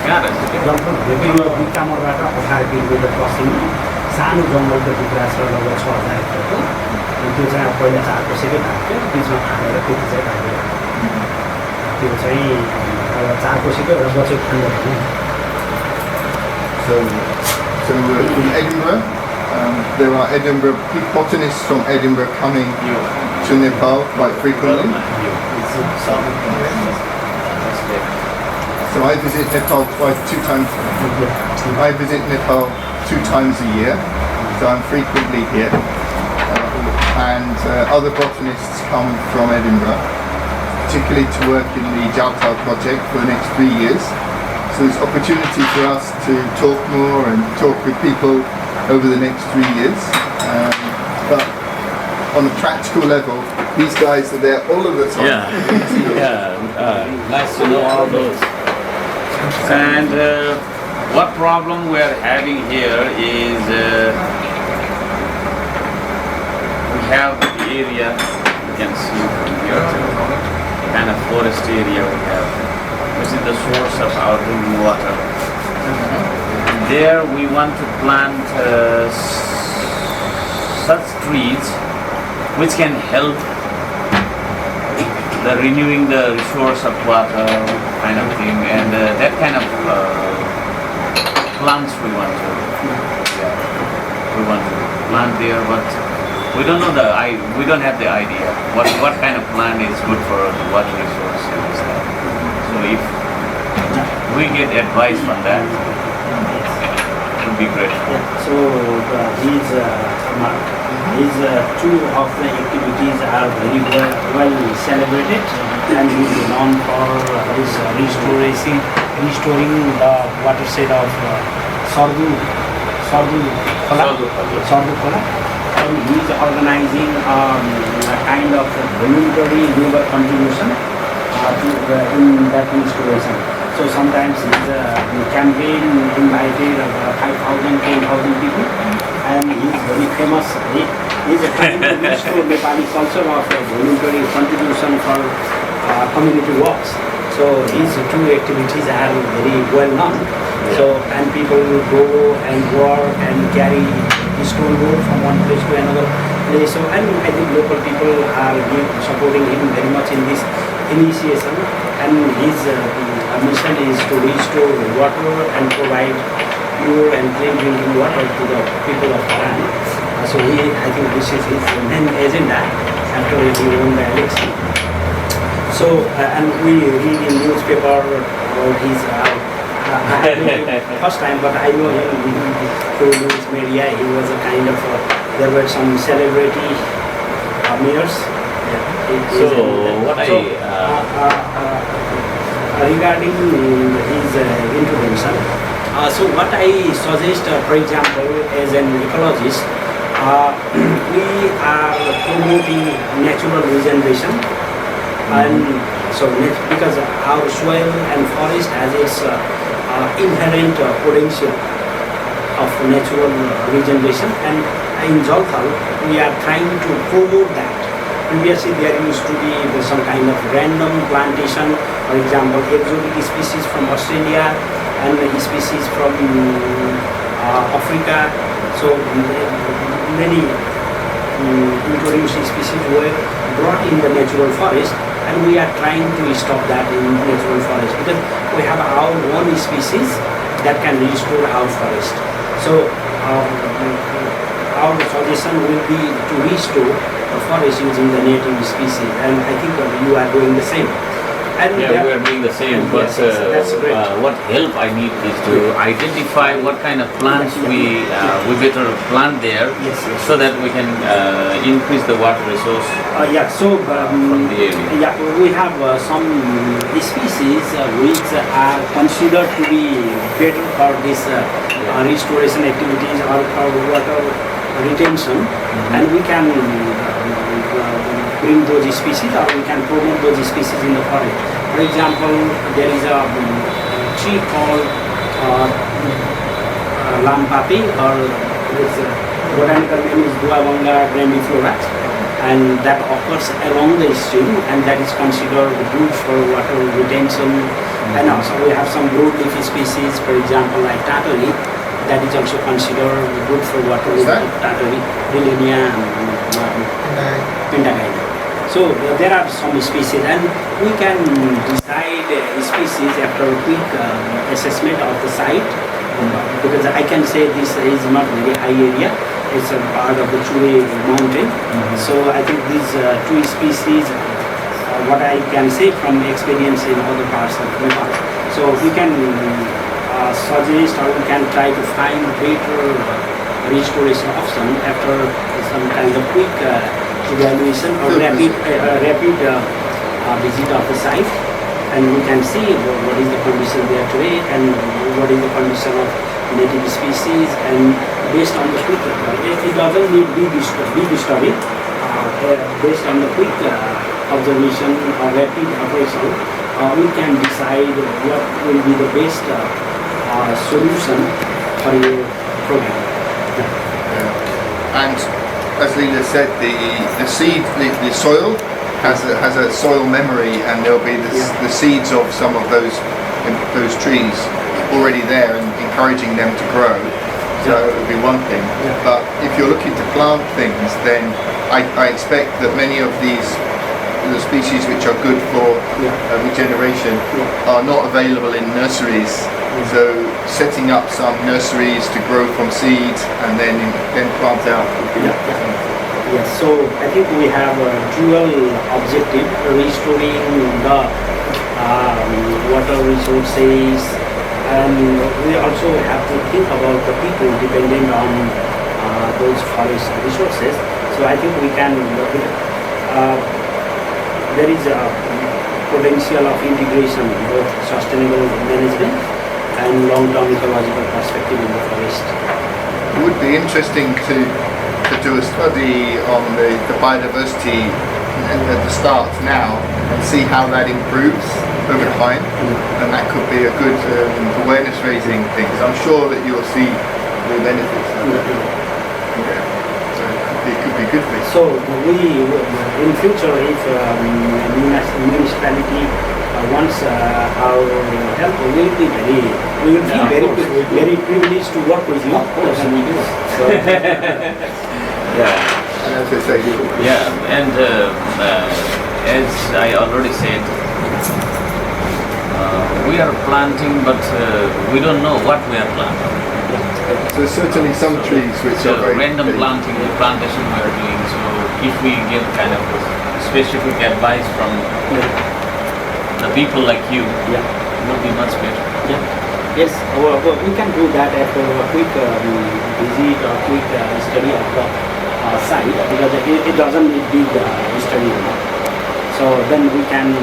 जङ्गल भेटेको बिकामरबाट 18 किलोमिटर पश्चिम सानो जङ्गलको टुक्रा छ लगभग 6000 हेक्टरको त्यो चाहिँ पहिला 4 कोसेकै भएको थियो बिचमा फालेर त्यति चाहिँ राखेको त्यो चाहिँ अब 4 कोसेको एउटा बचत खण्ड भनौँ So in Edinburgh, there are botanists from Edinburgh coming to Nepal quite frequently. So I visit Nepal I visit Nepal 2 times a year, so I'm frequently here. And other botanists come from Edinburgh, particularly to work in the Jaltal project for the next 3 years. So there's opportunity for us to talk more and talk with people over the next 3 years. But on a practical level, these guys are there all of the time. Nice to know all those. And what problem we are having here is we have the area, you can see from here, kind of forest area we have. This is the source of our drinking water. There we want to plant such trees which can help the renewing the resource of water kind of thing, and that kind of plants we want to plant there, but we don't know we don't have the idea what kind of plant is good for the water resource and stuff. So if we get advice on that, it would be great. So these two of the activities are very well celebrated, and he is known for his restoring the watershed of Sardu Khola, and he is organizing a kind of voluntary labor contribution in that restoration. So sometimes his campaign invited 5,000, 10,000 people, and he is very famous. He is trying to restore Nepali culture of voluntary contribution for community works. So these two activities are very well known. So, and people go and work and carry stone wood from one place to another place. So, and I think local people are supporting him very much in this initiation. And his mission is to restore water and provide pure and clean drinking water to the people of Haran. So I think this is his main agenda after he won the election. So, and we read in newspaper about his first time, but I know him through news media. He was a kind of, there were some celebrity mayors. Regarding his intervention, so what I suggest, for example, as an ecologist, we are promoting natural regeneration, and so because our soil and forest has its inherent potential of natural regeneration, and in Jaltal we are trying to promote that. Previously there used to be some kind of random plantation, for example exotic species from Australia and species from Africa. So many introduced species were brought in the natural forest, and we are trying to stop that in natural forest because we have our own species that can restore our forest. So our suggestion will be to restore the forest using the native species, and I think you are doing the same. And we are doing the same, but that's great. What help I need is to identify what kind of plants we better plant there, so that we can increase the water resource from the area. Yeah, we have some species which are considered to be better for this restoration activities or for water retention, and we can bring those species, or we can promote those species in the forest. For example, there is a tree called lampapi, or its botanical name is Duavanga grandiflora. and that occurs along the stream, and that is considered good for water retention. And also we have some broadleaf species, for example, like tartary, that is also considered good for water What's that? tartary, Dillenia pentagina. So there are some species, and we can decide species after a quick assessment of the site, because I can say this is not very high area. It's a part of the Chure mountain. So I think these two species, what I can say from experience in other parts of Nepal. So we can suggest, or we can try to find better restoration option after some kind of quick evaluation or rapid visit of the site, and we can see what is the condition there today and what is the condition of native species, and based on the quick, it doesn't need big study. Based on the quick observation or rapid operation, we can decide what will be the best solution for your program. And as Leela said, the seed, the soil has a soil memory, and there'll be the seeds of some of those trees already there and encouraging them to grow. So it would be one thing. But if you're looking to plant things, then I expect that many of the species which are good for regeneration are not available in nurseries. So setting up some nurseries to grow from seeds and then plant out. Yes, so I think we have a dual objective, restoring the water resources, and we also have to think about the people dependent on those forest resources. So I think we can, there is a potential of integration, both sustainable management and long-term ecological perspective in the forest. It would be interesting to do a study on the biodiversity at the start now and see how that improves over time, and that could be a good awareness raising thing, because I'm sure that you'll see the benefits of that. Okay. So it could be good for you. So we, in future, if municipality wants our help, we will be very privileged to work with you. Of course. So, Yeah. And as I say, Yeah, and as I already said, we are planting, but we don't know what we are planting. so certainly some trees which So are very random planting, plantation we are doing. So if we get kind of specific advice from the people like you, it will be much better. yes, we can do that after a quick visit or quick study of the site, because it doesn't need big study. So then we can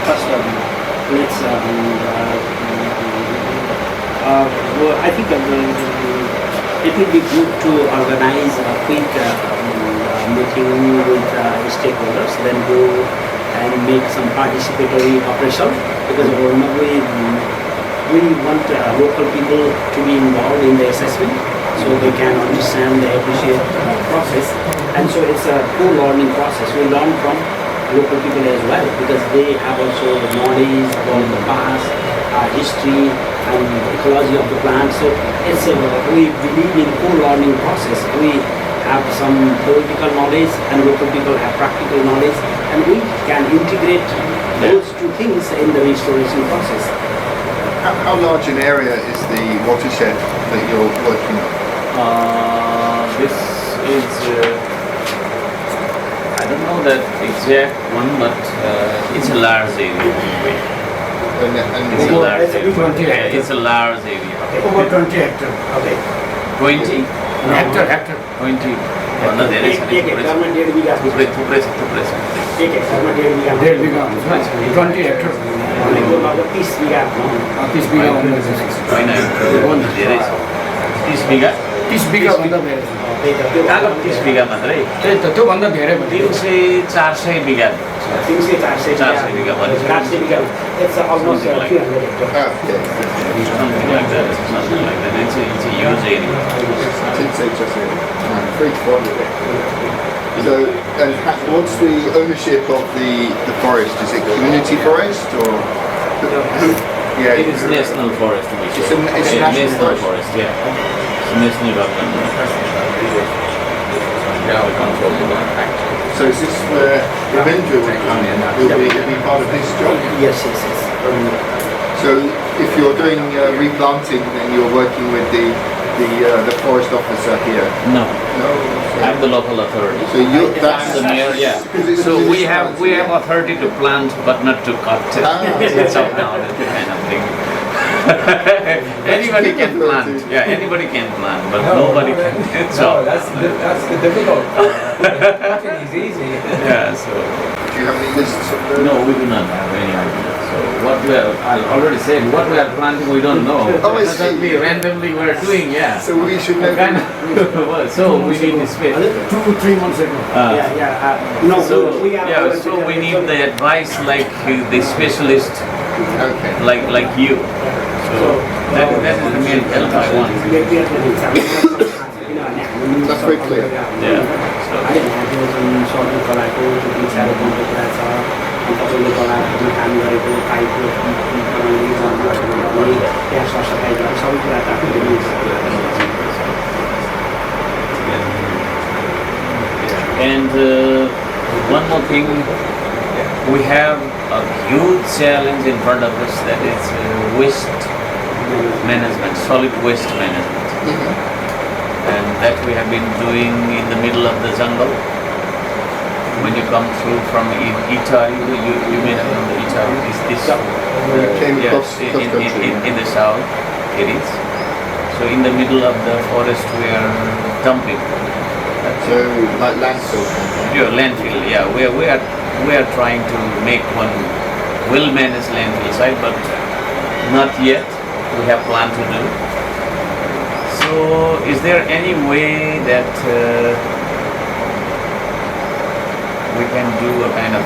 first let's I think it will be good to organize a quick meeting with stakeholders, then go and make some participatory operation, because we want local people to be involved in the assessment, so they can understand, they appreciate the process, and so it's a co-learning process. We learn from local people as well, because they have also knowledge about the past, history, and ecology of the plant. So it's we believe in co-learning process. We have some theoretical knowledge, and local people have practical knowledge, and we can integrate those two things in the restoration process. How large an area is the watershed that you're working on? This is, I don't know that exact one, but it's a large area. It's a large area. 20 Yeah, it's a large area. Over 20 hectares. Okay. 20? Hectare. 20. भन्दा धेरै छ नि, एक हेक्टरमा 1.5 बिघा थुप्रै छ। एक हेक्टरमा 1.5 बिघा 1.5 बिघा हुन्छ 20 Hector भनेको लगभग 30 बिघा 30 बिघा भन्दा होइन, धेरै छ। 30 बिघा? 30 बिघा भन्दा धेरै त्यही त त्यो कहाँ 30 बिघा मात्रै? त्यही त त्यो भन्दा धेरै भयो 300-400 बिघा। 300-400 बिघा भनेपछि 400 bigha it's almost 300 hectares. Okay. Something like that. Something like that. It's a huge area. I did say just 3 to 400 hectares. So, and what's the ownership of the forest? Is it community forest or? Yeah, It is national forest. It's a national forest. Yeah. It's a national government. So is this where Ravindra would come in? He'll be part of this job? Yes. So if you're doing replanting, then you're working with the forest officer here? No. No? I'm the local authority. So that's I'm the mayor, yeah. Is So it- we have authority to plant but not to cut. It's up down, that kind of thing. Anybody can plant. Yeah, anybody can plant, but nobody can. So that's the difficult part. Cutting is easy. yeah, so do you have any lists of the? no, we do not have any idea. So what we are, I already said, what we are planting, we don't know. Oh, I see. Suddenly, randomly, we're doing, yeah. So we should know. Kind of, so we need the space. 2-3 months ago. No, So we are. yeah, so we need the advice like the specialist, Okay. like you. So that is the main help I want. That's very clear. Yeah. So कलाको इच्छाहरू बन्द कुरा छ अनि तपाईँले कलामा काम गरेको पाइपको त्यहाँ सरसफाइ गरेर सबै कुरा त आफूले and one more thing, we have a huge challenge in front of us, that is waste management, solid waste management. And that we have been doing in the middle of the jungle. When you come through from Itari, you may have known the Itari, this Came yes, across country. in the south it is. So in the middle of the forest we are dumping. So like landfill. Your landfill, yeah. We are trying to make one well-managed landfill site, but not yet. We have plan to do. So, is there any way that we can do a kind of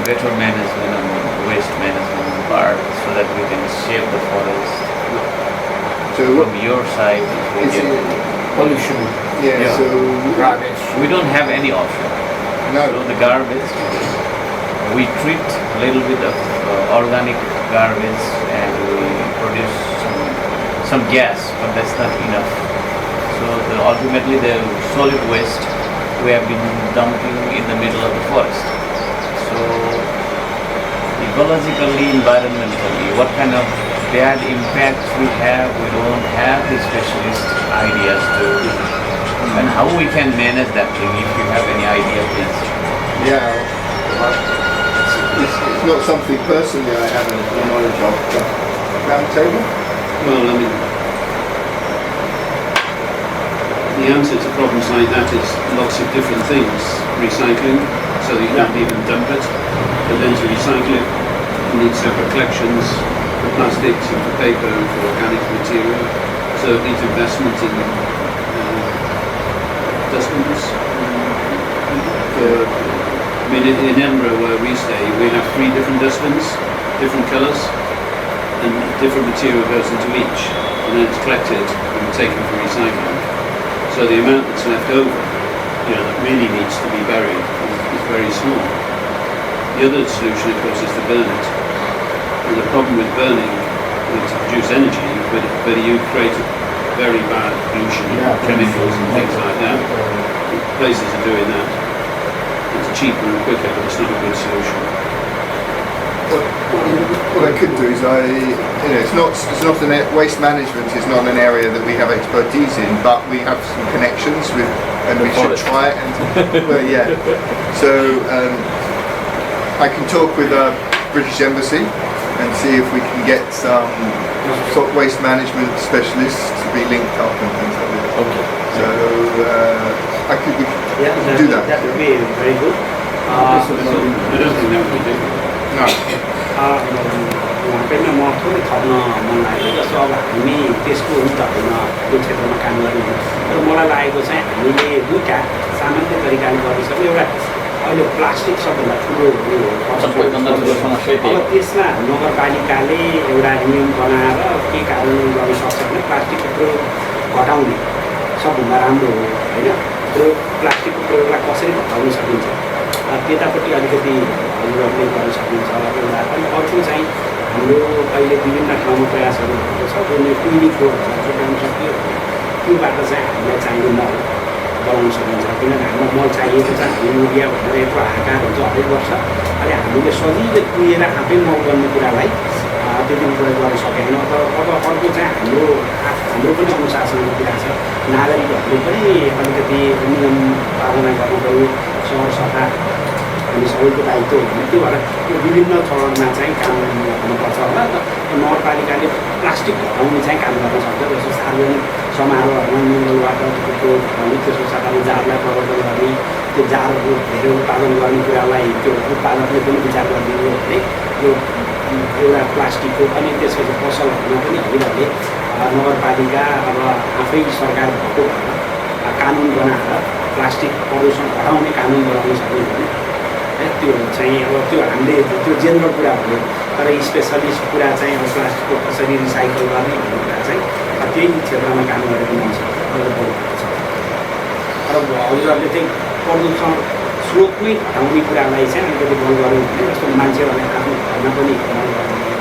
better management and waste management part so that we can save the forest So from your side? If we is get- it? Pollution, Yeah. Yeah. So garbage. we don't have any option. So no. the garbage, we treat a little bit of organic garbage and we produce some gas, but that's not enough. So ultimately the solid waste we have been dumping in the middle of the forest. So ecologically, environmentally, what kind of bad impact we don't have the specialist ideas to, and how we can manage that thing. If you have any idea, please. Yeah. It's not something personally I have any knowledge of. But round table? Well, I mean, the answer to problems like that is lots of different things. Recycling, so that you don't even dump it. But then to recycle it, you need separate collections for plastics and for paper and for organic material. So it needs investment in dustbins. I mean, in Edinburgh where we stay, we have 3 different dustbins, different colours, and different material goes into each, and then it's collected and taken for recycling. So the amount that's left over, that really needs to be buried is very small. The other solution, of course, is to burn it. And the problem with burning is to produce energy, but you create very bad pollution, chemicals and things like that. Places are doing that. It's cheaper and quicker, but it's not a good solution. What I could do is it's not waste management is not an area that we have expertise in, but we have some connections with, and we should try it. And well, yeah. So I can talk with a British Embassy and see if we can get some sort of waste management specialists to be linked up and things like that. Okay. So we could do that. That would be very good. I don't think that would be difficult. No. उहाँकै म थोरै थप्न मन लाग्यो जस्तो अब हामी त्यसको उत होइन त्यो क्षेत्रमा काम गर्ने तर मलाई लागेको चाहिँ हामीले 2टा सामान्य तरिकाले गरिसक्यो एउटा अहिले प्लास्टिक सबभन्दा ठुलो सबैभन्दा ठुलो समस्या त्यही हो। अब त्यसमा नगरपालिकाले एउटा नियम बनाएर के कारण गर्न सक्छ भने प्लास्टिकको प्रयोग घटाउने सबभन्दा राम्रो हो होइन प्रयोग प्लास्टिकको प्रयोगलाई कसरी घटाउन सकिन्छ त्यतापट्टि अलिकति हामीले गर्न सकिन्छ एउटा अनि अर्को चाहिँ हाम्रो अहिले विभिन्न ठाउँमा प्रयासहरू भएको छ जुन पिडीको भन्छ त्योबाट चाहिँ हामीलाई चाहिने मल बनाउन सकिन्छ किनभने हाम्रो मल चाहिएको छ हामी युरिया भनेर यत्रो हाकार हुन्छ हरेक वर्ष अनि हामीले सजिलै कुहिएर आफै मल गर्ने कुरालाई त्यति प्रयोग गर्न सकेन अब अर्को चाहिँ हाम्रो पनि अनुशासनको कुरा छ नागरिकहरूले पनि अलिकति नियम पालना गर्नु पऱ्यो सहर सफा हामी सबैको दायित्व हुने त्यो भएर त्यो विभिन्न चरणमा चाहिँ काम हुनुपर्छ होला नगरपालिकाले प्लास्टिक हटाउने चाहिँ काम गर्न सक्छ जस्तो सार्वजनिक समारोहहरूमा मिनरल वाटरको हटाउने त्यसको साथमा जारलाई प्रवर्तन गर्ने त्यो जारहरू धेरै उत्पादन गर्ने कुरालाई त्यो उत्पादकले पनि विचार गरिदिनु भने यो एउटा प्लास्टिकको अनि त्यसपछि पसलहरूमा पनि हामीले नगरपालिका अब आफै सरकार भएको भएर कानुन बनाएर प्लास्टिक प्रदूषण हटाउने कानुन बनाउन सक्ने भने त्यो चाहिँ अब त्यो हामीले त्यो जेनरल कुरा भयो तर स्पेसलिस्ट कुरा चाहिँ अब प्लास्टिकको कसरी रिसाइकल गर्ने भन्ने कुरा चाहिँ त्यही क्षेत्रमा काम गरेको मान्छेहरू छ र हजुरहरूले चाहिँ प्रदूषण स्रोतमै हटाउने कुरालाई चाहिँ अलिकति बन्द गऱ्यो भने जस्तो मान्छेहरूले आफ्नो घरमा पनि इस्तेमाल गर्ने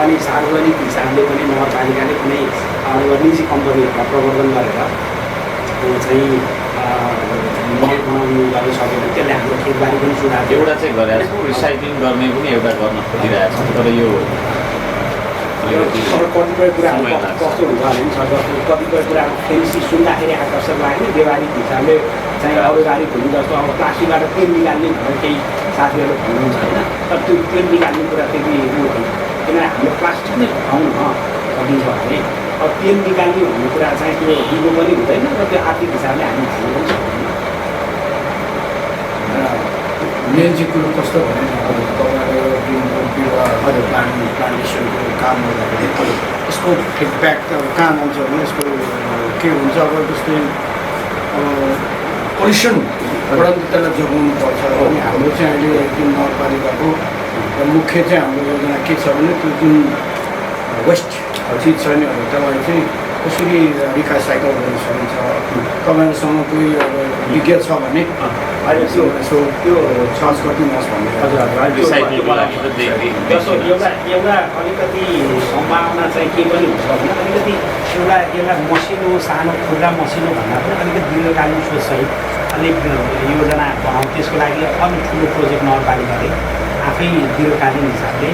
अनि सार्वजनिक हिसाबले पनि नगरपालिकाले कुनै निजी कम्पनीहरूलाई प्रवर्तन गरेर चाहिँ मल बनाउनु गर्न सक्यो भने त्यसले हाम्रो खेतबारी पनि सुधार एउटा चाहिँ गरेर रिसाइक्लिङ गर्ने पनि एउटा गर्न खोजिरहेको छ तर यो कतिपय कुराहरू कस्तो हुन्छ भने जस्तो कतिपय कुराहरू फेरि सुन्दाखेरि आकर्षक लाग्ने व्यवहारिक हिसाबले चाहिँ औपचारिक हुनु जस्तो अब प्लास्टिकबाट तेल निकाल्ने भनेर केही साथीहरू भन्नुहुन्छ होइन तर त्यो तेल निकाल्ने कुरा त्यति हुँदैन किनभने हामीले प्लास्टिक नै हटाउनु सकिन्छ भने अब तेल निकाल्ने भन्ने कुरा चाहिँ त्यो दिनु पनि हुँदैन र त्यो आर्थिक हिसाबले हामी हाल्नु पनि सक्दैनौँ मेन चाहिँ कुरो कस्तो भने अब तपाईँको बिरुवा प्लान्टेसनको काम गर्दाखेरि यसको फिडब्याक त अब कहाँ आउँछ भने यसको के हुन्छ अब जस्तै पोल्युसनबाट पनि त्यसलाई जोगाउनु पर्छ अनि हाम्रो चाहिँ अहिले जुन नगरपालिकाको मुख्य चाहिँ हाम्रो योजना के छ भने त्यो जुन वेस्ट चिज छ नि त्यसलाई चाहिँ कसरी रिसाइकल गर्न सकिन्छ तपाईँहरूसँग कोही अब विज्ञ छ भने अहिले त्यो सर्च गरिदिनुहोस् भन्ने जस्तो एउटा अलिकति सम्भावना चाहिँ के पनि हुन्छ भने अलिकति एउटा मसिनो सानो खुल्ला मसिनो भन्दा पनि अलिकति दीर्घकालीन सोचसहित अलिक योजना बनाउँ त्यसको लागि अलिक ठुलो प्रोजेक्ट नगरपालिकाले आफै दीर्घकालीन हिसाबले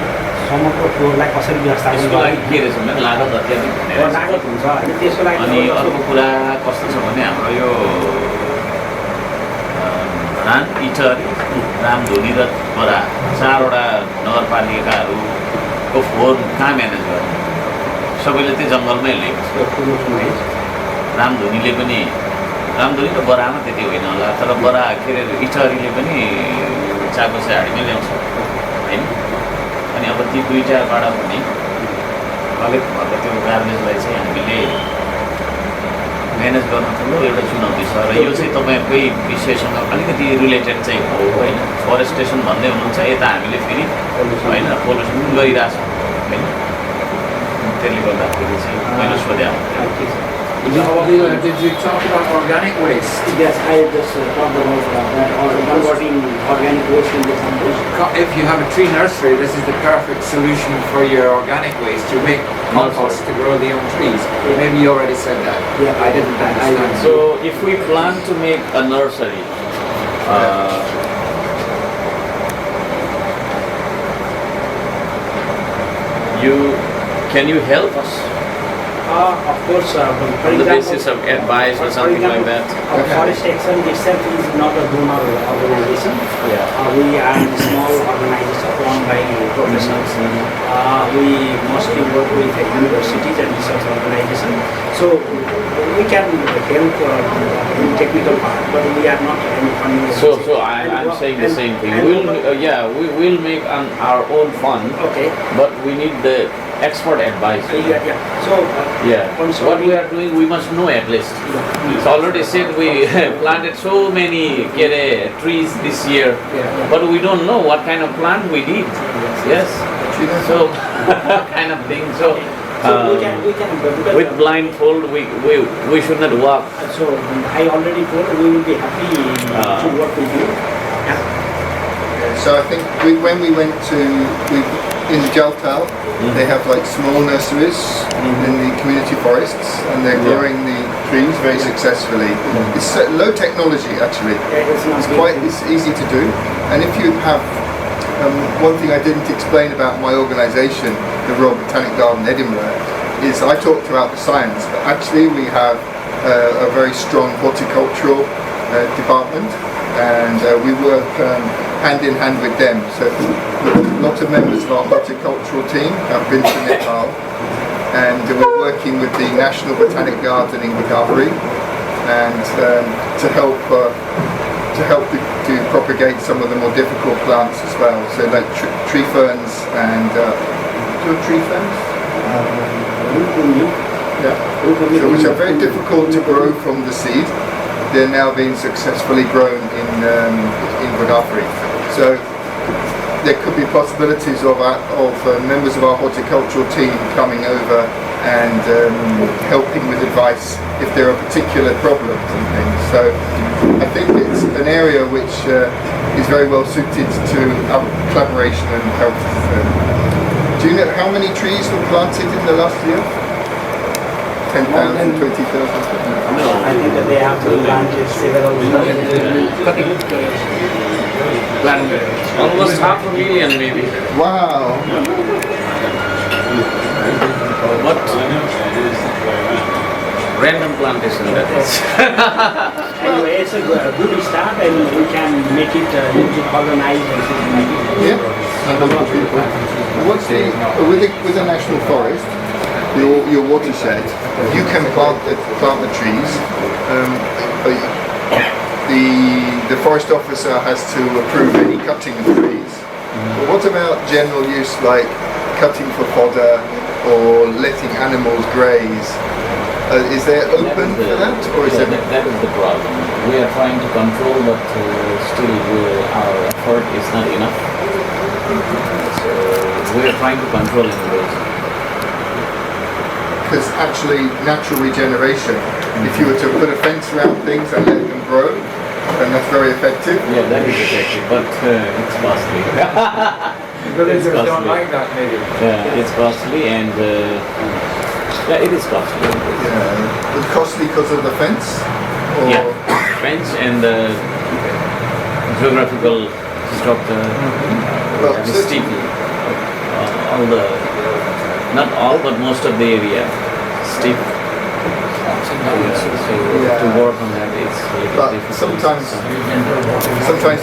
समग्र फ्लोरलाई कसरी व्यवस्थापन लागि के रहेछ भने लागत अत्याधिक लागत हुन्छ अनि त्यसको लागि अनि अर्को कुरा कस्तो छ भने हाम्रो यो धान इटहरी रामधुनी र बरा चारवटा नगरपालिकाहरूको फोहोर कहाँ म्यानेज गर्ने सबैले त्यो जङ्गलमै लिएको रामधुनी र बरामा त्यति होइन होला तर बरा के अरे इटहरीले पनि चाकोसाडीमै ल्याउँछ होइन अनि अब ती दुईवटाबाट पनि कलेक्ट भएको त्यो गार्बेजलाई चाहिँ हामीले म्यानेज गर्न ठुलो एउटा चुनौती छ र यो चाहिँ तपाईँहरूकै विषयसँग अलिकति रिलेटेड चाहिँ हो होइन फरेस्टेसन भन्दै हुनुहुन्छ यता हामीले फेरि होइन पोल्युसन पनि गरिरहेछौँ होइन त्यसले गर्दाखेरि चाहिँ मैले सोधेँ Did you talk about organic waste? Yes, I just talked about that, or converting organic waste into compost. If you have a tree nursery, this is the perfect solution for your organic waste. You make compost to grow the young trees. Maybe you already said that. Yeah, I didn't. So if we plan to make a nursery, can you help us? Of course, for On the example, basis of advice or something like that? Forest Action itself is not a donor organization. Yeah. We are a small organization run by professionals. We mostly work with universities and research organizations. So we can help in technical part, but we are not any funding. So I'm saying the same thing. We will make our own fund. Okay. But we need the expert advice. So what we are doing, we must know at least. It's already said we planted so many trees this year, but we don't know what kind of plant we need. Yes. So kind of thing. So we can because with blindfold, we should not walk. so I already told we will be happy to work with you. Yeah. So I think when we went to in Jaltal, they have like small nurseries in the community forests, and they're growing the trees very successfully. It's low technology actually. It's easy to do, and if you have one thing I didn't explain about my organisation, the Royal Botanic Garden Edinburgh, is I talked about the science, but actually we have a very strong horticultural department, and we work hand in hand with them. So lots of members of our horticultural team have been to Nepal, and we're working with the National Botanic Garden in Godavari, and to help to propagate some of the more difficult plants as well. So like tree ferns and tree ferns. Yeah. So which are very difficult to grow from the seed. They're now being successfully grown in Godavari. So there could be possibilities of members of our horticultural team coming over and helping with advice if there are particular problems and things. So I think it's an area which is very well suited to our collaboration and help. Do you know how many trees were planted in the last year? 10,000, 20,000? No, I think that they have to plant several. Almost 500,000 maybe. Wow! What random plantation that is. Anyway, it's a good start, and we can make it organized and systematic. Yeah, and a lot of people. What's with the national forest, your watershed, you can plant the trees. The forest officer has to approve any cutting of trees. But what about general use, like cutting for fodder or letting animals graze? Is there open for that, or is that is the problem. We are trying to control, but still our effort is not enough. So we are trying to control in ways. Because actually, natural regeneration, if you were to put a fence around things and let them grow, then that's very effective. Yeah, that is effective, but it's costly. Villagers don't like that, maybe. Yeah, it's costly, and yeah, it is costly. Yeah, it's costly because of the fence? Or Yeah, fence and the geographical structure, Well, the so- steep, all the, not all, but most of the area, steep. So to work on that is a little But difficult. sometimes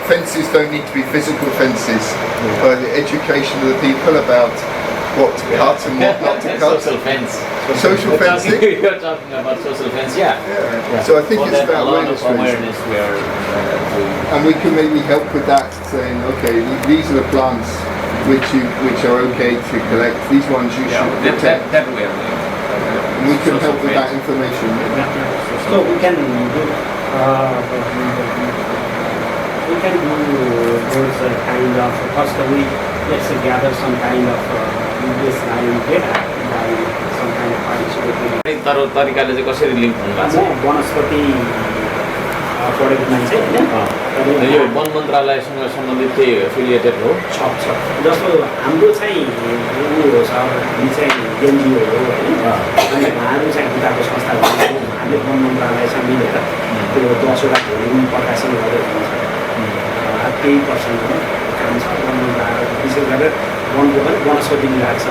fences don't need to be physical fences, but the education of the people about what to cut and what not to cut. Social fence. Social fencing? You're talking about social fence, yeah. Yeah. So I think For it's that, about a lot of awareness raising. awareness we are doing. And we can maybe help with that, saying, okay, these are the plants which are okay to collect. These ones you should protect. That we are doing. And we can help with that information. So we can do those kind of first let's gather some kind of baseline data by some kind of participatory. तरिकाले चाहिँ कसरी link हुनुभएको म वनस्पति पढेको मान्छे होइन यो one मन्त्रालयसँग सम्बन्धित चाहिँ एफिलिएटेड हो छ जस्तो हाम्रो चाहिँ ऊ छ हामी चाहिँ एनजिओ हो होइन अनि उहाँहरू चाहिँ खुट्टाको संस्था हो हामीले वन मन्त्रालयसँग मिलेर त्यो 10वटा भोल्युम प्रकाशन गरेर हुन्छ केही पर्सेन्ट काम छ वन मन्त्रालय विशेष गरेर वनको पनि वनस्पति विभाग छ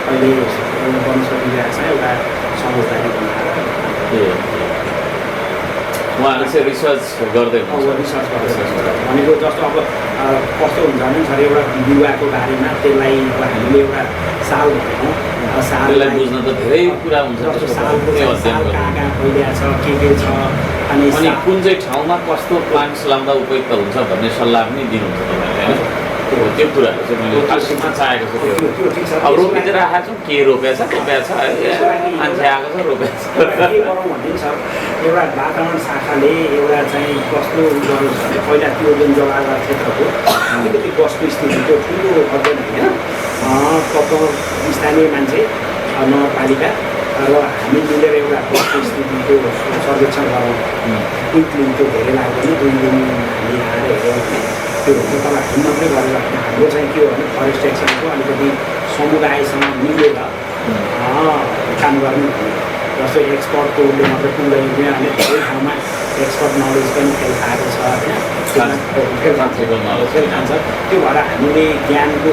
अहिले वनस्पति विभाग छ एउटा समझदारी बनाएर उहाँहरूले चाहिँ रिसर्च गर्दै हुनुहुन्छ रिसर्च गरेर भनेको जस्तो अब कस्तो हुन्छ भने सर एउटा बिरुवाको बारेमा त्यसलाई हामीले एउटा साल भनेको त्यसलाई साललाई बुझ्न त धेरै कुरा हुन्छ जस्तो त्यसको सालको त्यो चाहिँ अध्ययन साल गर्नु। कहाँ फैलिया छ के छ अनि अनि कुन चाहिँ ठाउँमा कस्तो प्लान्ट्स लाउँदा उपयुक्त हुन्छ भन्ने सल्लाह पनि दिनुहुन्छ तपाईँले होइन त्यो कुराहरू चाहिँ मैले खासमा चाहेको छु त्यो त्यो ठिक छ अब रोपिदिएर राखेको छौँ के रोपेछ रोपेछ है मान्छे आएको छ रोपेछ के गरौँ भन्ने छ एउटा वातावरण शाखाले एउटा चाहिँ कस्तो गर्नु छ भने पहिला त्यो जुन जलागार क्षेत्रको अलिकति कस्तो स्थिति त्यो ठुलो अध्ययन होइन स्थानीय मान्छे नगरपालिका र हामी मिलेर एउटा कस्तो स्थितिको सर्वेक्षण गरौँ एक दिन त्यो धेरै लाग्दैन 2 दिन हामी आएर हेऱ्यौँ भने त्यो हुन्छ तर हामी मात्रै गरेर हाम्रो चाहिँ के हो भने फरेस्ट एक्सनको अलिकति समुदायसँग मिलेर काम गर्नु जस्तो एक्सपर्टको उसले मात्रै पुग्दैन अनि धेरै ठाउँमा एक्सपर्ट नलेज पनि फेल खाएको छ होइन फेल खान्छ त्यो भएर हामीले ज्ञानको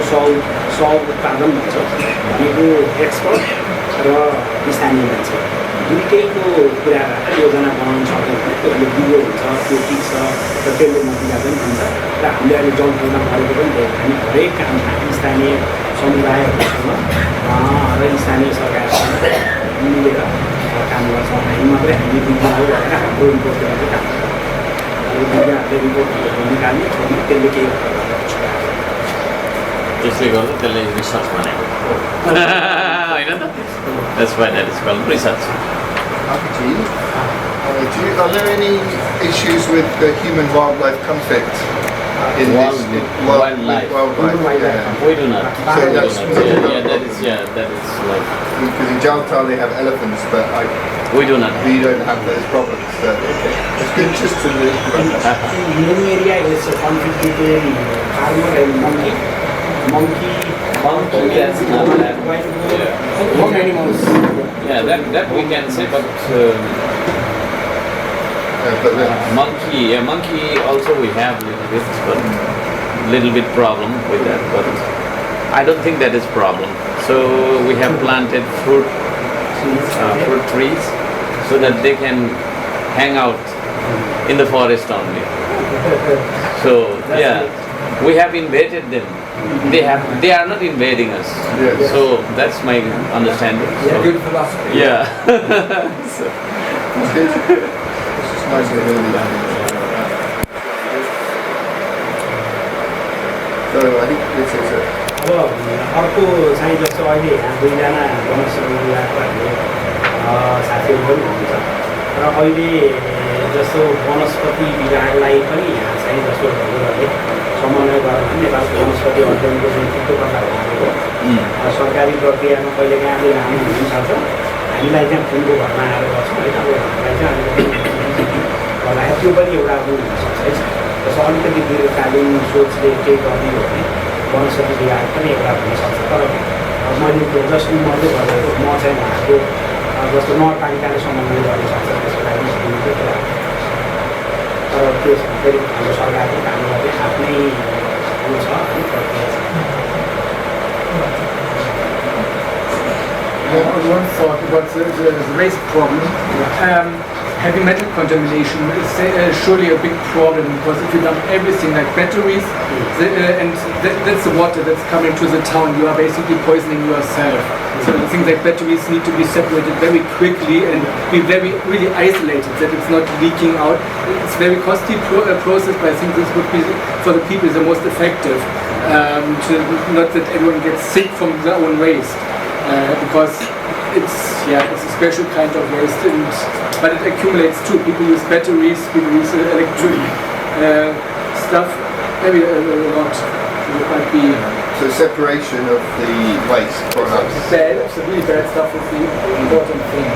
उत्पादन भन्छ भनेको एक्सपर्ट र स्थानीय मान्छे दुइटैको कुरा योजना बनाउन सक्यो भने त्यो अहिले बियो हुन्छ त्यो ठिक छ र त्यसले नतिजा पनि हुन्छ र हामीले अहिले जलपूर्ण गरेको पनि धेरै हामी हरेक काममा स्थानीय समुदायहरूसँग र स्थानीय सरकारसँग मिलेर काम गर्छौँ हामी मात्रै हामी बिग्रियो भनेर हाम्रो रिपोर्टले मात्रै काम गर्छ बिग्रिहरूले रिपोर्टहरू निकाल्ने छोड्ने त्यसले केही त्यसले गर्दा त्यसलाई रिसर्च भनेको होइन त That's why that is called research. Are there any issues with the human-wildlife conflict in wildlife? Yeah. We do not. So that's that is like because in Jalta they have elephants, but we do not. we don't have those problems. So it's good just to know. New area is a conflict between farmer and monkey. Monkey, That's not that. What animals? Yeah, that we can say, but But monkey also we have little bit problem with that, but I don't think that is problem. So we have planted fruit trees so that they can hang out in the forest only. So yeah, we have invaded them. They are not invading us. Yes. So that's my understanding. So, Good philosophy. yeah. So, it's good. It's just nice to hear that. So I think this is it. अब अर्को चाहिँ जस्तो अहिले यहाँ 2 जना वनस्पति विभागको हामीले साथीहरू पनि हुनुहुन्छ र अहिले जस्तो वनस्पति विभागलाई पनि यहाँ चाहिँ जस्तो ढल्कुरहरूले समन्वय गरेर नेपालको वनस्पति अध्ययनको जुन चित्तकथा भएको सरकारी प्रक्रियामा कहिलेकाहीँ आफूले राम्रो हुनसक्छ हामीलाई त्यहाँ फुलको घरमा आएर गर्छौँ होइन अब हामीलाई चाहिँ अलिकति गर्दाखेरि त्यो पनि एउटा हुनसक्छ है जस्तो अलिकति दीर्घकालीन सोचले केही गर्ने हो भने वनस्पति विभाग पनि एउटा हुनसक्छ तर मैले त्यो जस्तो मात्रै गरेको म चाहिँ उहाँको जस्तो नगरपालिकाले समन्वय गर्न सक्छ त्यसको लागि सुन्नुको कुरा तर त्यो फेरि हाम्रो सरकारको काम गर्ने आफ्नै उयो छ है प्रक्रिया छ One thought about the waste problem. Heavy metal contamination is surely a big problem because if you dump everything like batteries and that's the water that's coming to the town, you are basically poisoning yourself. So the things like batteries need to be separated very quickly and be really isolated that it's not leaking out. It's a very costly process, but I think this would be for the people the most effective. Not that everyone gets sick from their own waste. Because it's a special kind of waste, but it accumulates too. People use batteries, people use electric stuff, maybe a lot. It might be So separation of the waste products. bad, absolutely bad stuff is the important thing.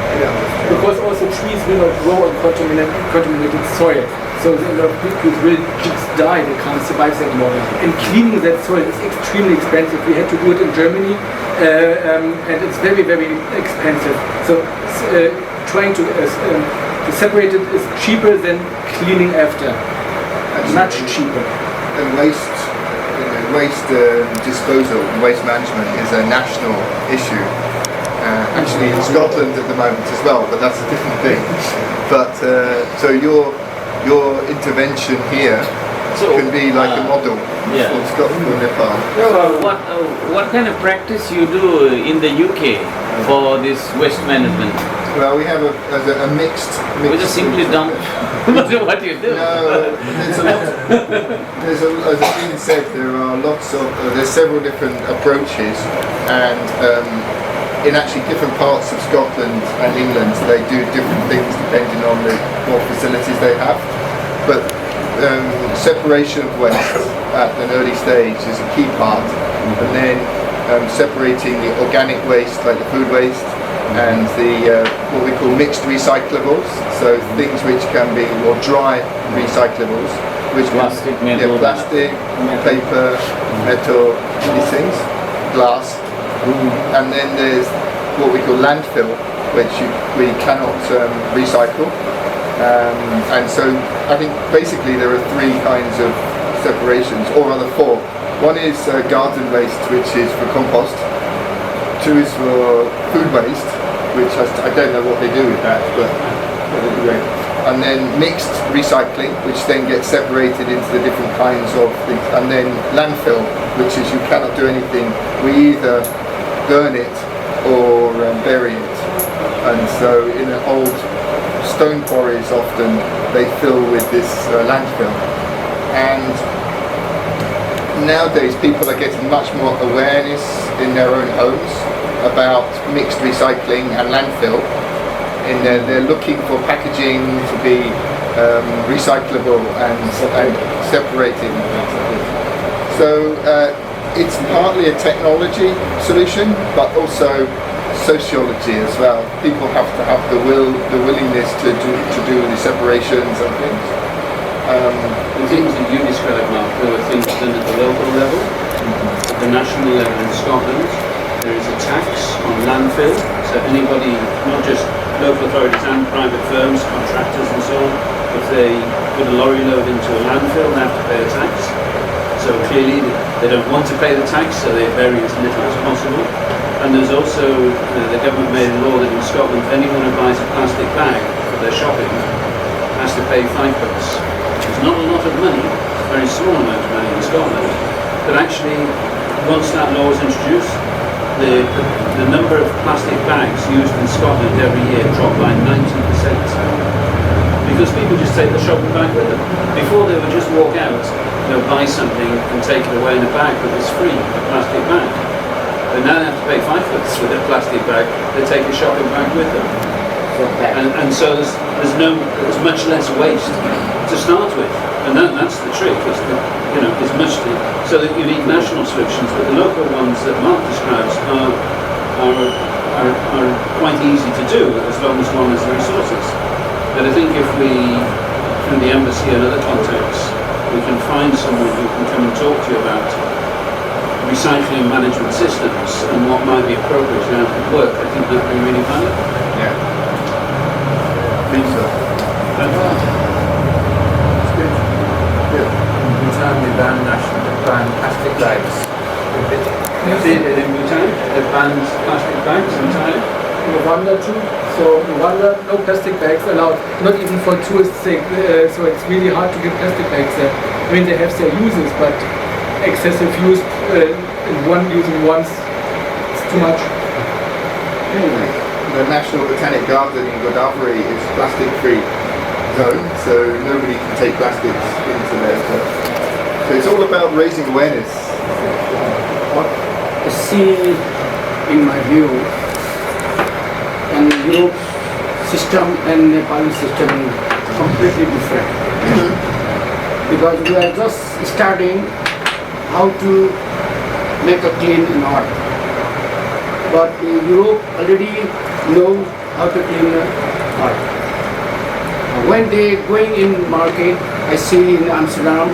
Because also trees will not grow on contaminated soil. So a lot of people will just die, they can't survive that long. And cleaning that soil is extremely expensive. We had to do it in Germany and it's very, very expensive. So trying to separate it is cheaper than cleaning after. Much cheaper. And waste disposal, waste management is a national issue. Actually in Scotland at the moment as well, but that's a different thing. But so your intervention here can be like a model for Scotland or Nepal. What kind of practice you do in the UK for this waste management? Well, we have a mixed. We just simply dump what you do. No, there's a lot. As Ian said, there are lots of. There's several different approaches, and in actually different parts of Scotland and England, they do different things depending on what facilities they have. But separation of waste at an early stage is a key part, and then separating the organic waste, like the food waste, and the what we call mixed recyclables, so things which can be more dry recyclables, which Plastic, can, metal, plastic, paper, metal, these things, glass, and then there's what we call landfill, which we cannot recycle, and so I think basically there are three kinds of separations, or rather four. One is garden waste, which is for compost. Two is for food waste, which I don't know what they do with that, but anyway. And then mixed recycling, which then gets separated into the different kinds of things. And then landfill, which is you cannot do anything. We either burn it or bury it. And so in the old stone quarries often they fill with this landfill. And nowadays people are getting much more awareness in their own homes about mixed recycling and landfill. They're looking for packaging to be recyclable and separating. So it's partly a technology solution, but also sociology as well. People have to have the willingness to do the separations and things. The things that you described, Mark, there are things done at the local level, at the national level in Scotland. There is a tax on landfill, so anybody, not just local authorities and private firms, contractors and so on, if they put a lorry load into a landfill, they have to pay a tax. So clearly they don't want to pay the tax, so they bury as little as possible. And there's also, the government made a law that in Scotland, anyone who buys a plastic bag for their shopping has to pay £5. It's not a lot of money, it's a very small amount of money in Scotland, but actually once that law was introduced, the number of plastic bags used in Scotland every year dropped by 90%. Because people just take the shopping bag with them. Before they would just walk out, buy something and take it away in a bag that was free, a plastic bag. But now they have to pay £5 for their plastic bag, they take a shopping bag with them. And so there's much less waste to start with, and that's the trick. Is much so that you need national solutions, but the local ones that Mark describes are quite easy to do as long as one has the resources. But I think if we, through the embassy and other contacts, we can find someone who can come and talk to you about recycling management systems and what might be appropriate to how it work, I think that would be really valuable. Yeah. I think so. Bhutan, we ban plastic bags. In Bhutan, they banned plastic bags entirely. In Rwanda too. So in Rwanda, no plastic bags allowed, not even for tourists' sake. So it's really hard to get plastic bags there. I mean, they have their uses, but excessive use using once, it's too much. Anyway, the National Botanic Garden in Godavari is plastic-free zone, so nobody can take plastics into there. So it's all about raising awareness. See, in my view, and Europe system and Nepali system is completely different. Because we are just starting how to make a clean north. But Europe already know how to clean the north. When they going in market, I see in Amsterdam,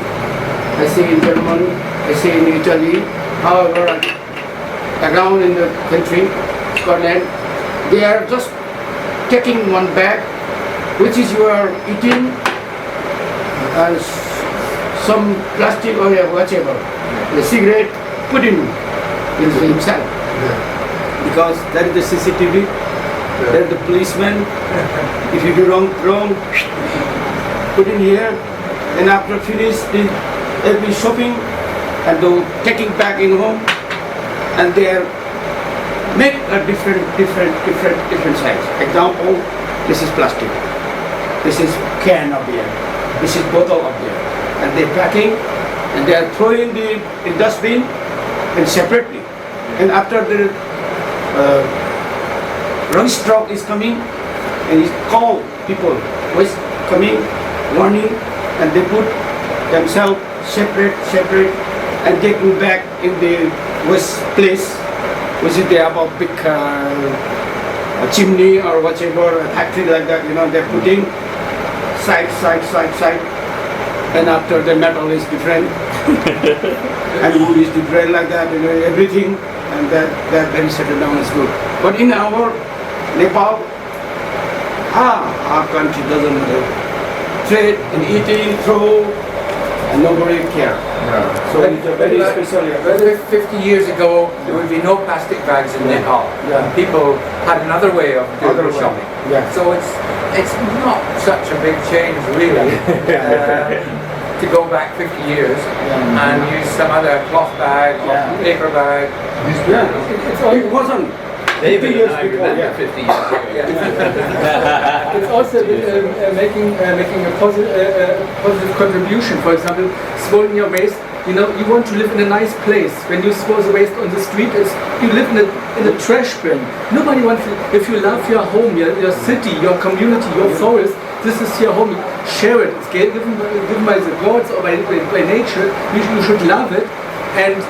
I see in Germany, I see in Italy, however, around in the country, Scotland, they are just taking one bag, which is you are eating some plastic or whatever, the cigarette, put in himself. Because that is the CCTV, that is the policeman. If you do wrong, put in here, and after finish, they'll be shopping and they'll taking back in home, and they are make a different size. Example, this is plastic, this is can of beer, this is bottle of beer, and they're packing and they are throwing the in dustbin and separately. And after the rubbish truck is coming and he call people waste coming, warning, and they put themselves separate and taking back in the waste place, which is they have a big a chimney or whatever, a factory like that, you know, they're putting side, and after the metal is different and wood is different like that, you know, everything, and that then settled down is good. But in our Nepal, our country doesn't trade in eating, throw, and nobody care. Yeah. So it's a very special. But 50 years ago, there would be no plastic bags in Nepal. Yeah. People had another way of doing Other their way. shopping. Yeah. So it's not such a big change, really, to go back 50 years and use some other cloth bag or Yeah. paper bag. It wasn't. David 50 years and I before, remember yeah. 50 years ago. It's also making a positive contribution. For example, throwing your waste. You know, you want to live in a nice place. When you throw the waste on the street, you live in a trash bin. Nobody wants it. If you love your home, your city, your community, your forest, this is your home. Share it. It's given by the gods or by nature. You should love it. And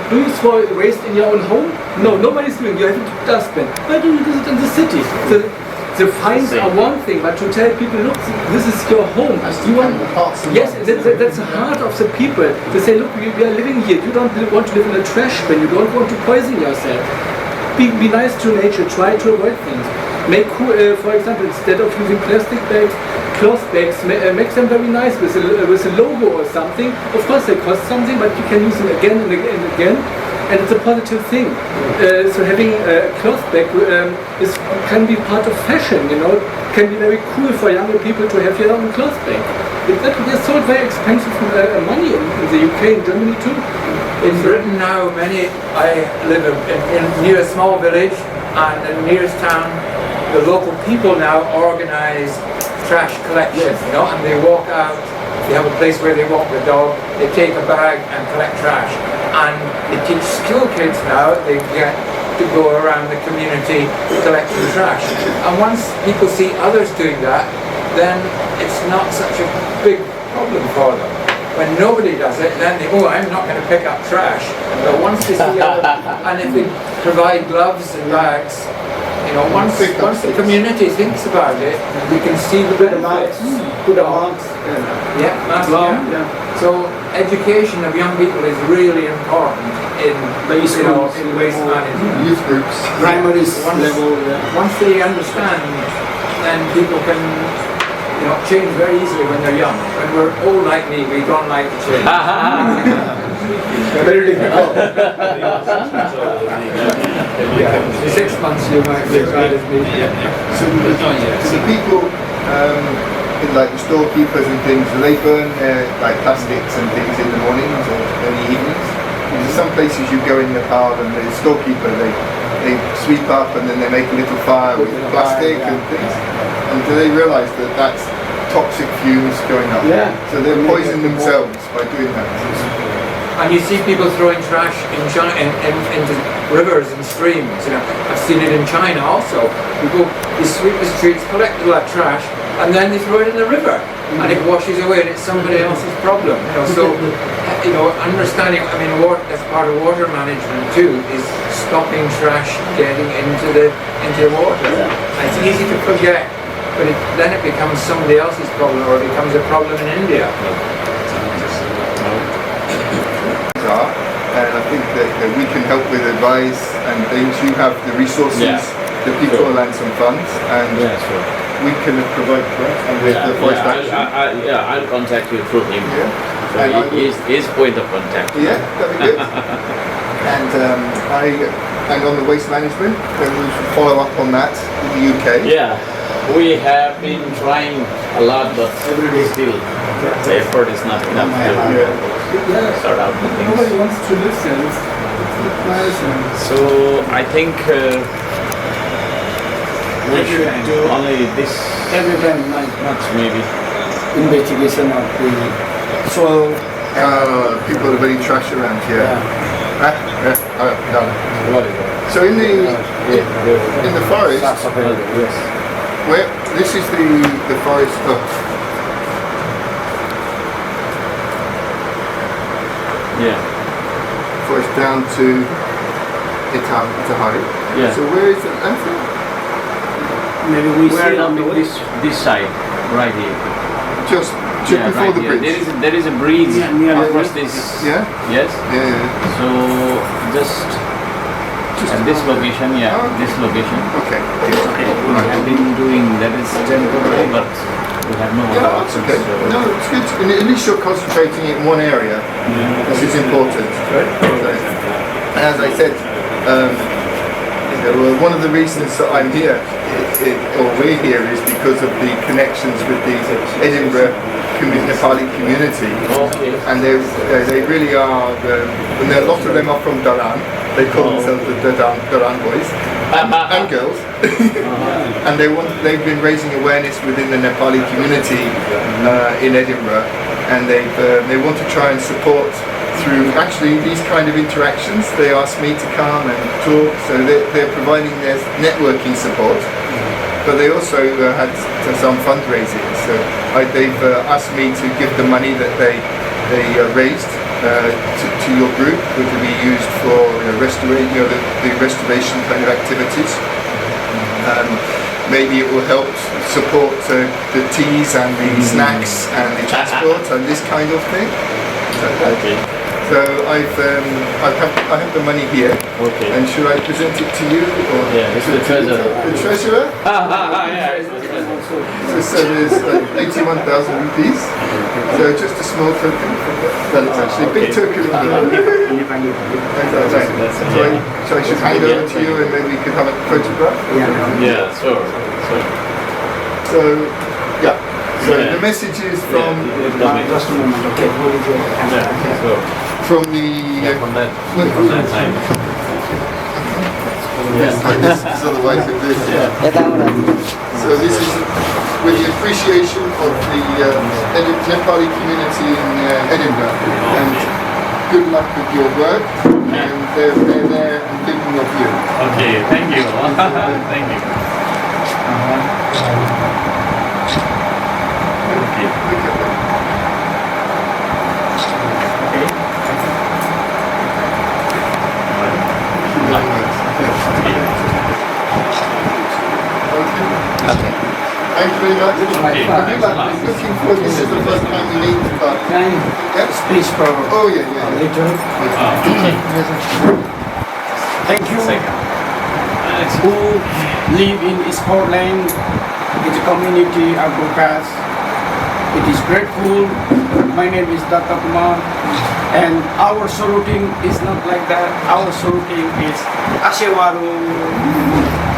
do you throw waste in your own home? No, nobody's doing it. You have a dustbin. Why do you do it in the city? The fines are one thing, but to tell people, look, this is your home. You want, yes, that's the heart of the people. To say, look, we are living here. You don't want to live in a trash bin. You don't want to poison yourself. Be nice to nature. Try to avoid things. Make, for example, instead of using plastic bags, cloth bags, make them very nice with a logo or something. Of course, they cost something, but you can use them again and again and again. And it's a positive thing. So having a cloth bag can be part of fashion, you know. It can be very cool for younger people to have their own cloth bag. They're sold very expensive money in the UK and Germany too. In Britain now, I live near a small village, and in the nearest town, the local people now organise trash collection, you know, and they walk out, they have a place where they walk the dog, they take a bag and collect trash. And they teach school kids now, they get to go around the community collecting trash. And once people see others doing that, then it's not such a big problem for them. When nobody does it, then they, I'm not going to pick up trash. But once they see others, and if they provide gloves and bags, you know, once the community thinks about it, we can see the benefits. Put a mask. Yeah, mask, yeah. So education of young people is really important in waste management. Youth groups. Primary Once- level. Once they understand, then people can, you know, change very easily when they're young. When we're old like me, we don't like to change. Very difficult. 6 months you might be as bad as me. So the people in like the storekeepers and things, do they burn like plastics and things in the mornings or in the evenings? There's some places you go in Nepal and the storekeeper they sweep up and then they make a little fire with plastic and things. And do they realise that that's toxic fumes going up? Yeah. So they're poisoning themselves by doing that. And you see people throwing trash into rivers and streams. You know, I've seen it in China also. They sweep the streets, collect all that trash, and then they throw it in the river, and it washes away, and it's somebody else's problem. You know, so you know, understanding. I mean, that's part of water management too, is stopping trash getting into the water. And it's easy to forget, but then it becomes somebody else's problem, or it becomes a problem in India. And I think that we can help with advice and things. You have the resources, the people and some funds, and we can provide with the voice action. I'll contact you through him. Yeah. So And he is his point of contact. Yeah, that'd be good. And on the waste management, then we should follow up on that in the UK. Yeah, we have been trying a lot, but still the effort is not enough to sort out the Nobody things. wants to listen. It's So I think we should do only this Every time, like much maybe. investigation of the soil. People are very trash around here. Done. So in the forest, Yes. where this is the forest. Yeah. Forest down to Itahari. Yeah. So where is the landfill? Maybe we We see are on the on way. this side, right here. Just Yeah, before right the here. bridge. There is a bridge Yeah, near the across bridge. this. Yeah. Yes. Yeah. So just at this location, this location. Okay. We have been doing that is temporary, but we have no other Yeah, that's options. okay. So No, it's good. At least you're concentrating in one area, which is important. And as I said, one of the reasons that I'm here, or we're here, is because of the connections with the Edinburgh Nepali community. Okay. And they really are, and a lot of them are from Dharan. They call themselves the Dharan boys and girls. And they've been raising awareness within the Nepali community in Edinburgh, and they want to try and support through actually these kind of interactions. They asked me to come and talk, so they're providing their networking support. But they also had some fundraising, so they've asked me to give the money that they raised to your group, which will be used for the restoration kind of activities. Maybe it will help support the teas and the snacks and the transport and this kind of thing. Okay. So I have the money here. Okay. And should I present it to you or Yeah, it's to the treasurer. The treasurer? Yeah, it's the treasurer. So there's 81,000 rupees. So just a small token. Well, it's actually a big token. So I should hand over to you and maybe we could have a photograph. Yeah, sure. So yeah. So Yeah. the message is from Just a moment, okay. Hold it your camera. from the From that side. This otherwise it is. So this is with the appreciation of the Nepali community in Edinburgh, and good luck with your work, and they're there and thinking of you. Okay, thank you. Thank you. Okay. Thank you very much. Okay. I've been looking for this is the first time we meet, but yes. Please, for Oh yeah, yeah. later. Thank you. Who live in Scotland, it's a community of Gurkhas. It is grateful. My name is Datta Kumar, and our saluting is not like that. Our saluting is Ashewaru,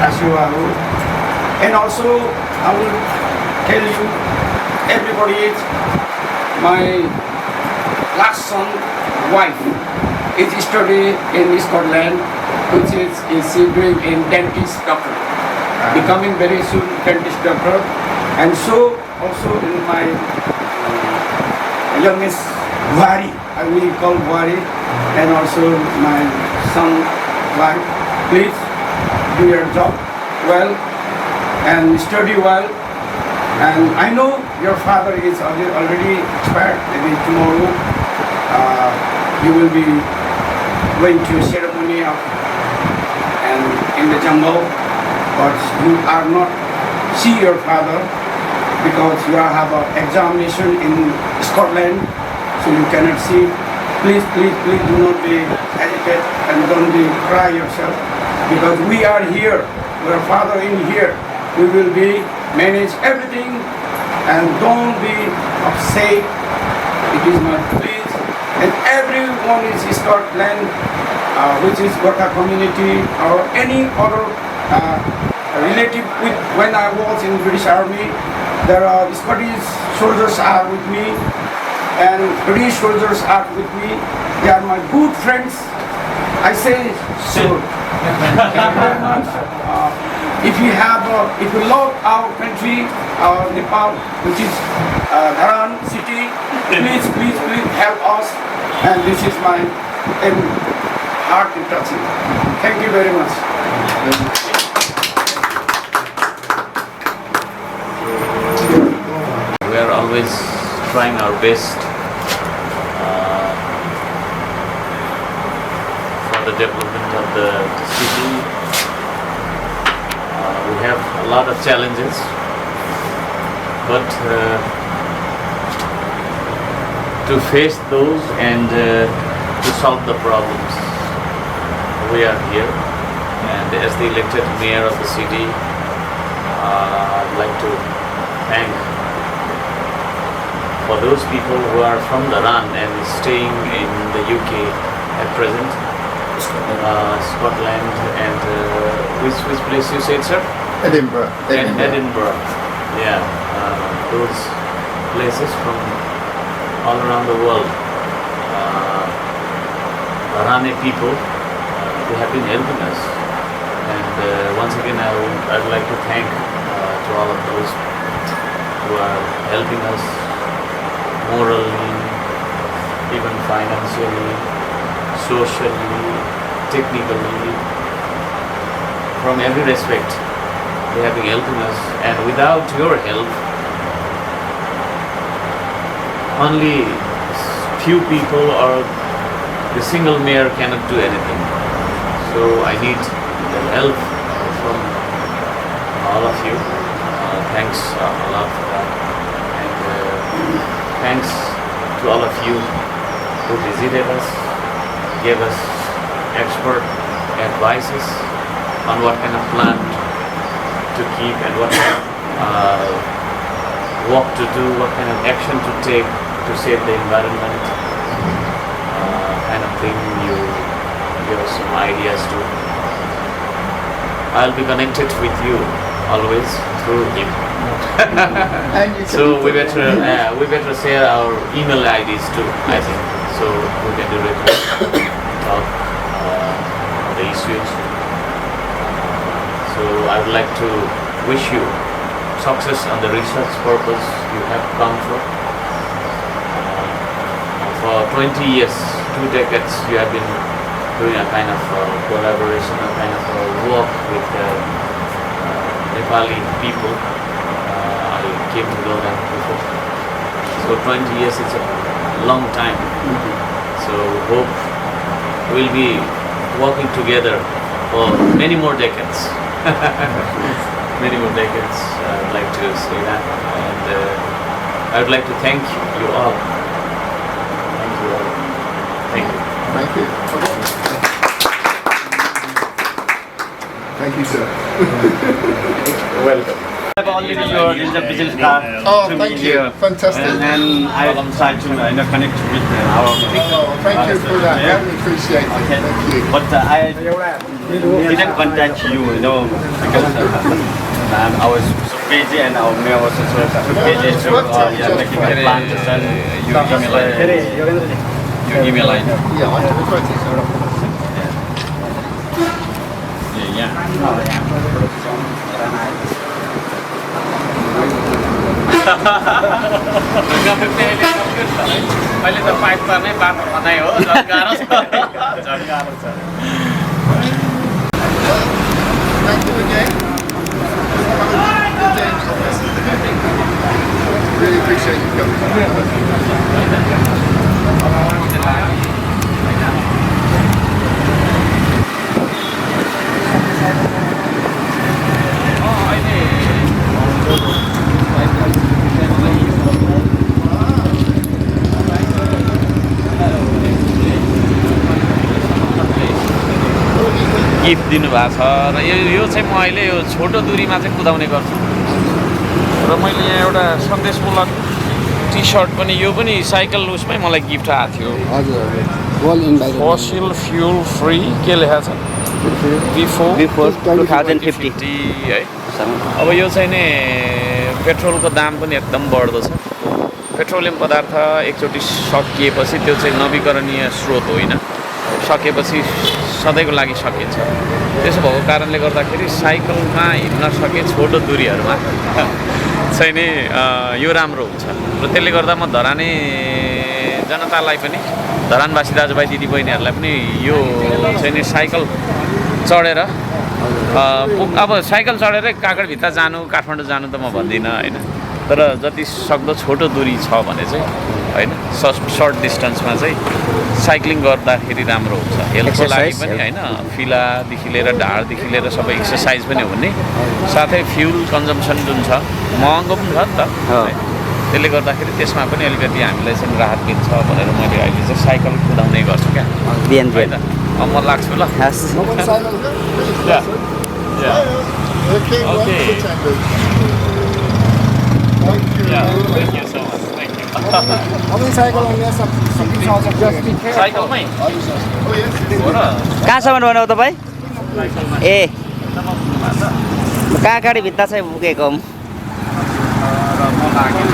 Ashewaru. And also, I will tell you, everybody, my last son, wife, is studying in Scotland, which is she doing in dentist doctor, becoming very soon dentist doctor, and so also in my youngest Wari, I will call Wari, and also my son, wife, please do your job well and study well. And I know your father is already expired. Maybe tomorrow you will be going to a ceremony of and in the jungle, but you are not see your father because you have an examination in Scotland, so you cannot see. Please, please, please do not be agitated and don't be cry yourself, because we are here. Your father in here. We will be manage everything, and don't be upset. It is my please, and everyone is Scotland, which is Gorkha community or any other relative. With when I was in British Army, there are Scottish soldiers are with me, and British soldiers are with me. They are my good friends, I say so. Thank you very much. If you love our country, Nepal, which is Dharan city, please help us. And this is my heart touching. Thank you very much. We are always trying our best for the development of the city. We have a lot of challenges, but to face those and to solve the problems, we are here. And as the elected mayor of the city, I'd like to thank for those people who are from the RAN and staying in the UK at present, Scotland and which place you said, sir? Edinburgh. Edinburgh. Yeah, those places from all around the world. The Rane people, they have been helping us, and once again I'd like to thank to all of those who are helping us morally, even financially, socially, technically, from every respect. They have been helping us, and without your help, only few people or the single mayor cannot do anything. So I need the help from all of you. Thanks a lot for that, and thanks to all of you who visited us, gave us expert advices on what kind of plan to keep and what kind of work to do, what kind of action to take to save the environment, kind of thing. You give us some ideas too. I'll be connected with you always through him. And you can So we better share our email IDs too, I think. So we can directly talk on the issues. So I would like to wish you success on the research purpose you have come for. For 20 years, 2 decades, you have been doing a kind of collaboration, a kind of work with Nepali people. I came to know them before. So 20 years is a long time. So hope we'll be working together for many more decades. Many more decades, I would like to say that. And I would like to thank you all. Thank you all. Thank you. Thank you. Thank you, sir. Welcome. I've already your is a business card. Oh, to thank me you. here. Fantastic. And I try to connect with our. Oh, thank you for that. Yeah. Very appreciate it. Okay. Thank you. But I didn't contact you, because I was so busy and our mayor was so busy. So making a plantation. Your email ID. Yeah, I have a photo. अहिले त pipe पर्ने बाटो बनाइ हो झन् गाह्रो छ झन् गाह्रो छ Thank you again. Really appreciate you coming. Gift दिनुभएको छ र यो चाहिँ म अहिले यो छोटो दुरीमा चाहिँ कुदाउने गर्छु र मैले यहाँ एउटा सन्देशमूलक टी सर्ट पनि यो पनि साइकल उसमै मलाई गिफ्ट आएको थियो फसिल फ्युल फ्री के लेखा छ बिफोर 2050 है अब यो चाहिँ नि पेट्रोलको दाम पनि एकदम बढ्दो छ पेट्रोलियम पदार्थ एकचोटि सकिएपछि त्यो चाहिँ नवीकरणीय स्रोत होइन सकेपछि सधैँको लागि सकिन्छ। त्यसो भएको कारणले गर्दाखेरि साइकलमा हिँड्न सके छोटो दूरीहरूमा चाहिँ नि यो राम्रो हुन्छ र त्यसले गर्दा म धराने जनतालाई पनि धरानवासी दाजुभाइ दिदीबहिनीहरूलाई पनि यो चाहिँ नि साइकल चढेर अब साइकल चढेरै काँकडभित्र जानु काठमाडौँ जानु त म भन्दिनँ होइन, तर जति सक्दो छोटो दूरी छ भने चाहिँ होइन सर्ट डिस्टेन्समा चाहिँ साइक्लिङ गर्दाखेरि राम्रो हुन्छ। हेल्थको लागि पनि होइन, फिलादेखि लिएर ढाडदेखि लिएर सबै एक्सर्साइज पनि हुने, साथै फ्युल कन्जम्सन जुन छ महँगो पनि छ नि त, त्यसले गर्दाखेरि त्यसमा पनि अलिकति हामीलाई चाहिँ राहत दिन्छ भनेर मैले अहिले चाहिँ साइकल कुदाउने गर्छु क्या होइन। अब म लाग्छु ल। साइकलमै कहाँसम्म बनाऊ तपाईँ? ए कहाँ गाडीभित्र चाहिँ पुगेको र म लागेँ।